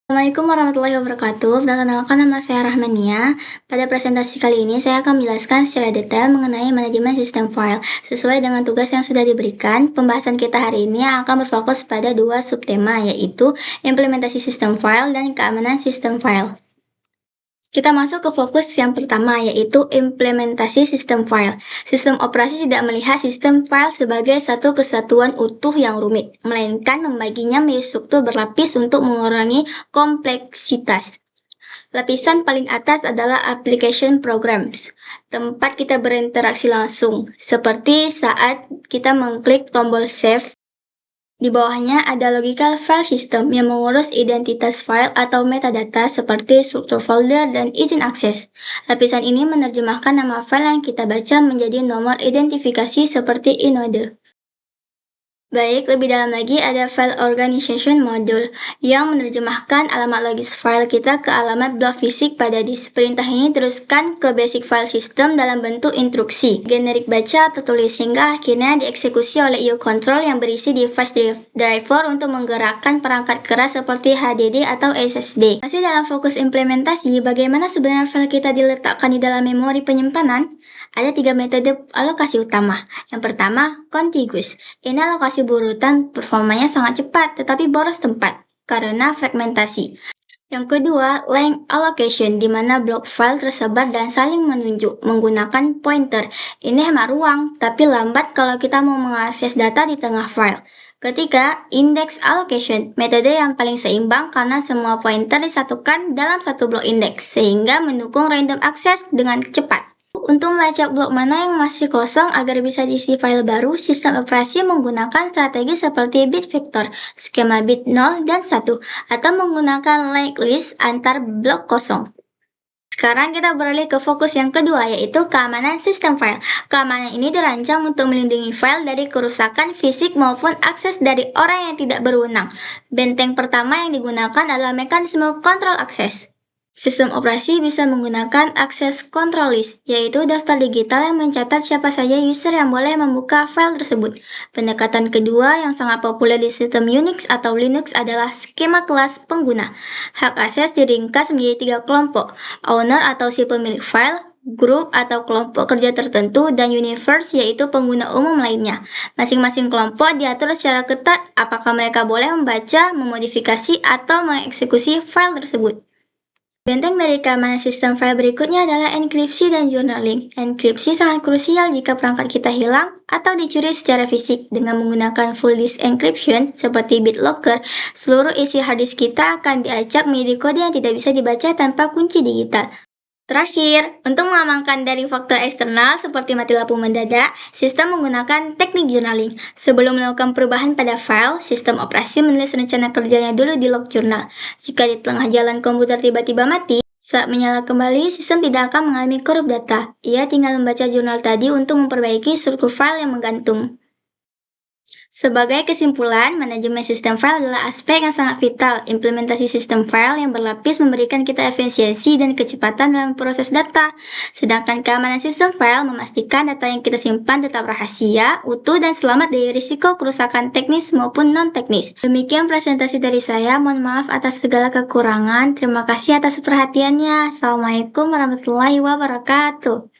Assalamualaikum warahmatullahi wabarakatuh. Perkenalkan nama saya Rahmania. Pada presentasi kali ini saya akan menjelaskan secara detail mengenai manajemen sistem file. Sesuai dengan tugas yang sudah diberikan, pembahasan kita hari ini akan berfokus pada dua subtema, yaitu implementasi sistem file dan keamanan sistem file. Kita masuk ke fokus yang pertama, yaitu implementasi sistem file. Sistem operasi tidak melihat sistem file sebagai satu kesatuan utuh yang rumit, melainkan membaginya menjadi struktur berlapis untuk mengurangi kompleksitas. Lapisan paling atas adalah application programs, tempat kita berinteraksi langsung, seperti saat kita mengklik tombol save. Di bawahnya ada logical file system yang mengurus identitas file atau metadata seperti struktur folder dan izin akses. Lapisan ini menerjemahkan nama file yang kita baca menjadi nomor identifikasi seperti inode. Baik, lebih dalam lagi ada file organization module yang menerjemahkan alamat logis file kita ke alamat blok fisik pada disk. Perintah ini teruskan ke basic file system dalam bentuk instruksi, generik baca atau tulis, hingga akhirnya dieksekusi oleh IO control yang berisi device driver untuk menggerakkan perangkat keras seperti HDD atau SSD. Masih dalam fokus implementasi, bagaimana sebenarnya file kita diletakkan di dalam memori penyimpanan? Ada 3 metode alokasi utama. Yang pertama, contiguous. Ini alokasi berurutan, performanya sangat cepat tetapi boros tempat karena fragmentasi. Yang kedua, length allocation, di mana blok file tersebar dan saling menunjuk menggunakan pointer. Ini hemat ruang, tapi lambat kalau kita mau mengakses data di tengah file. Ketiga, index allocation, metode yang paling seimbang karena semua pointer disatukan dalam satu blok index, sehingga mendukung random access dengan cepat. Untuk melacak blok mana yang masih kosong agar bisa diisi file baru, sistem operasi menggunakan strategi seperti bit vector, skema bit 0 dan 1, atau menggunakan linked list antar blok kosong. Sekarang kita beralih ke fokus yang kedua, yaitu keamanan sistem file. Keamanan ini dirancang untuk melindungi file dari kerusakan fisik maupun akses dari orang yang tidak berwenang. Benteng pertama yang digunakan adalah mekanisme kontrol akses. Sistem operasi bisa menggunakan access control list, yaitu daftar digital yang mencatat siapa saja user yang boleh membuka file tersebut. Pendekatan kedua yang sangat populer di sistem Unix atau Linux adalah skema kelas pengguna. Hak akses diringkas menjadi 3 kelompok, owner atau si pemilik file, grup atau kelompok kerja tertentu, dan universe yaitu pengguna umum lainnya. Masing-masing kelompok diatur secara ketat apakah mereka boleh membaca, memodifikasi, atau mengeksekusi file tersebut. Benteng dari keamanan sistem file berikutnya adalah enkripsi dan journaling. Enkripsi sangat krusial jika perangkat kita hilang atau dicuri secara fisik. Dengan menggunakan full disk encryption seperti BitLocker, seluruh isi hard disk kita akan diacak menjadi kode yang tidak bisa dibaca tanpa kunci digital. Terakhir, untuk mengamankan dari faktor eksternal seperti mati lampu mendadak, sistem menggunakan teknik journaling. Sebelum melakukan perubahan pada file, sistem operasi menulis rencana kerjanya dulu di log jurnal. Jika di tengah jalan komputer tiba-tiba mati, saat menyala kembali, sistem tidak akan mengalami korup data. Ia tinggal membaca jurnal tadi untuk memperbaiki struktur file yang menggantung. Sebagai kesimpulan, manajemen sistem file adalah aspek yang sangat vital. Implementasi sistem file yang berlapis memberikan kita efisiensi dan kecepatan dalam proses data. Sedangkan keamanan sistem file memastikan data yang kita simpan tetap rahasia, utuh, dan selamat dari risiko kerusakan teknis maupun non-teknis. Demikian presentasi dari saya. Mohon maaf atas segala kekurangan. Terima kasih atas perhatiannya. Assalamualaikum warahmatullahi wabarakatuh.